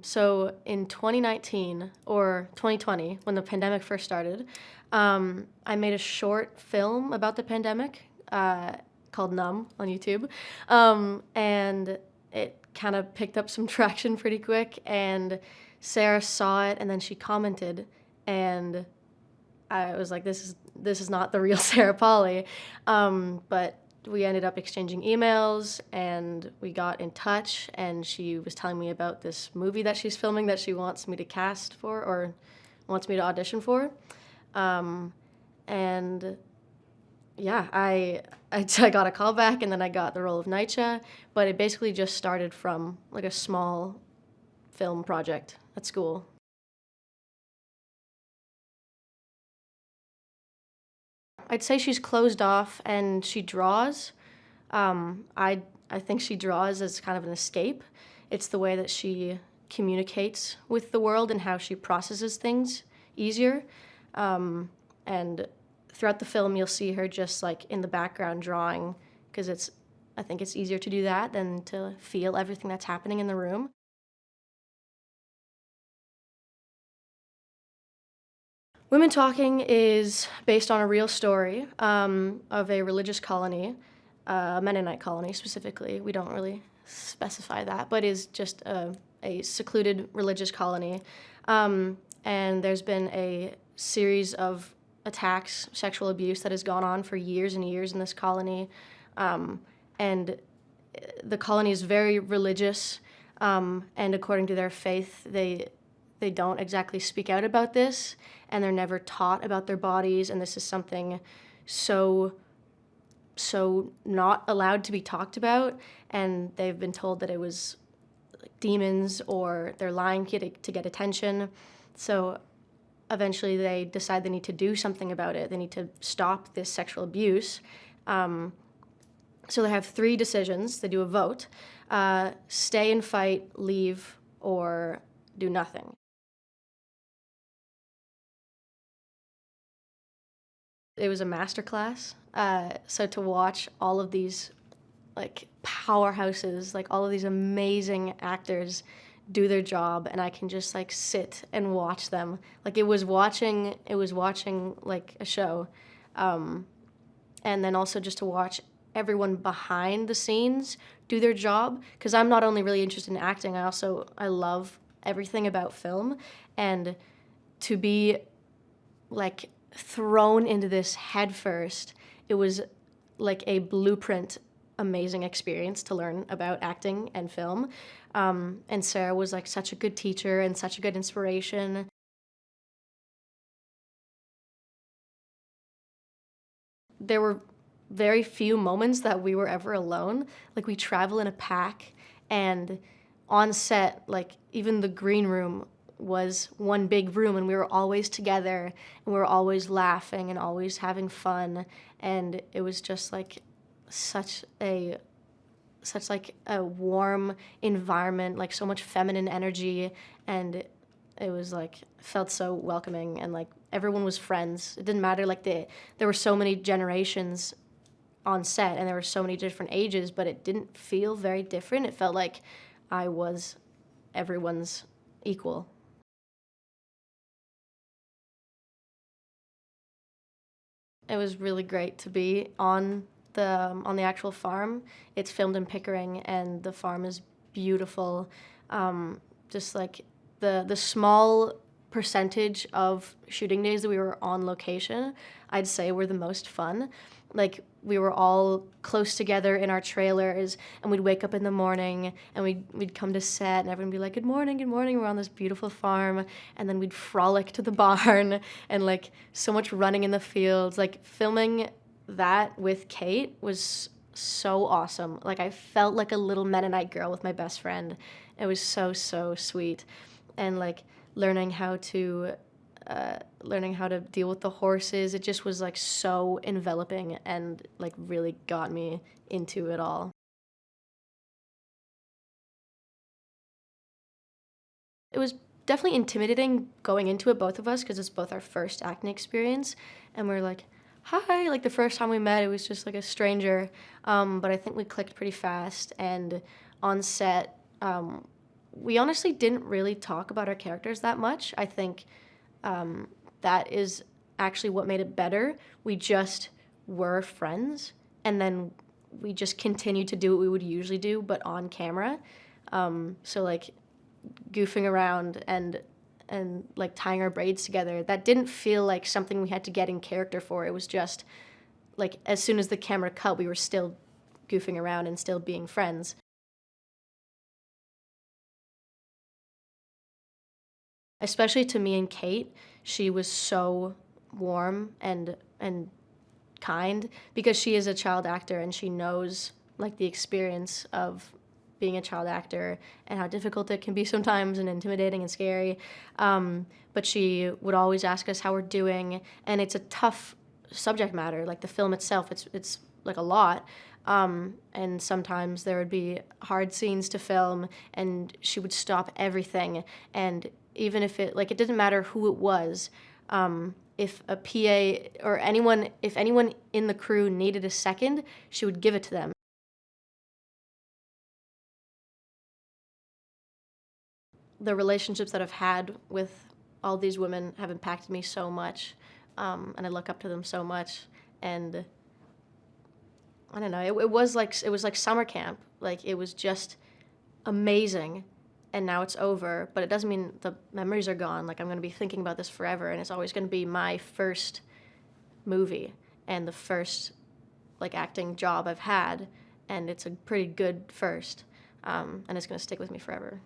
So in 2019 or 2020, when the pandemic first started, I made a short film about the pandemic called Numb on YouTube. And it kind of picked up some traction pretty quick. And Sarah saw it and then she commented. And I was like, this is not the real Sarah Polly. But we ended up exchanging emails and we got in touch, and she was telling me about this movie that she's filming that she wants me to cast for or wants me to audition for. And yeah, I got a call back and then I got the role of Neitje, but it basically just started from like a small film project at school. I'd say she's closed off and she draws. I think she draws as kind of an escape. It's the way that she communicates with the world and how she processes things easier. And throughout the film, you'll see her just like in the background drawing because I think it's easier to do that than to feel everything that's happening in the room. Women Talking is based on a real story of a religious colony, a Mennonite colony specifically. We don't really specify that, but is just a secluded religious colony. And there's been a series of attacks, sexual abuse that has gone on for years and years in this colony. And the colony is very religious, and according to their faith, they don't exactly speak out about this, and they're never taught about their bodies, and this is something so not allowed to be talked about, and they've been told that it was like demons or they're lying to get attention. So eventually they decide they need to do something about it. They need to stop this sexual abuse. So they have three decisions. They do a vote: stay and fight, leave, or do nothing. It was a masterclass. So to watch all of these like powerhouses, like all of these amazing actors do their job, and I can just like sit and watch them. Like it was watching like a show. And then also just to watch everyone behind the scenes do their job, because I'm not only really interested in acting, I love everything about film, and to be like thrown into this head first, it was like a blueprint amazing experience to learn about acting and film. And Sarah was like such a good teacher and such a good inspiration. There were very few moments that we were ever alone. Like we travel in a pack, and on set, like even the green room was one big room, and we were always together and we were always laughing and always having fun, and it was just like such a such like a warm environment, like so much feminine energy, and it was like felt so welcoming, and like everyone was friends. It didn't matter like there were so many generations on set and there were so many different ages, but it didn't feel very different. It felt like I was everyone's equal. It was really great to be on the actual farm. It's filmed in Pickering, and the farm is beautiful. Just like the small percentage of shooting days that we were on location, I'd say were the most fun. Like we were all close together in our trailers, and we'd wake up in the morning and we'd come to set, and everyone would be like, good morning, good morning. We're on this beautiful farm, and then we'd frolic to the barn, and like so much running in the fields. Like filming that with Kate was so awesome. Like I felt like a little Mennonite girl with my best friend. It was so sweet, and like learning how to deal with the horses. It just was like so enveloping and like really got me into it all. It was definitely intimidating going into it, both of us, because it's both our first acting experience, and we're like, hi, like the first time we met, it was just like a stranger, but I think we clicked pretty fast, and on set, we honestly didn't really talk about our characters that much. I think that is actually what made it better. We just were friends, and then we just continued to do what we would usually do, but on camera. So like goofing around and like tying our braids together, that didn't feel like something we had to get in character for. It was just like as soon as the camera cut, we were still goofing around and still being friends. Especially to me and Kate, she was so warm and kind because she is a child actor and she knows like the experience of being a child actor and how difficult it can be sometimes and intimidating and scary. But she would always ask us how we're doing, and it's a tough subject matter. Like the film itself, it's like a lot. And sometimes there would be hard scenes to film, and she would stop everything. And even if it didn't matter who it was, if a PA or if anyone in the crew needed a second, she would give it to them. The relationships that I've had with all these women have impacted me so much, and I look up to them so much. And I don't know, it was like summer camp. Like it was just amazing, and now it's over. But it doesn't mean the memories are gone. Like I'm gonna be thinking about this forever, and it's always gonna be my first movie and the first like acting job I've had, and it's a pretty good first, and it's gonna stick with me forever.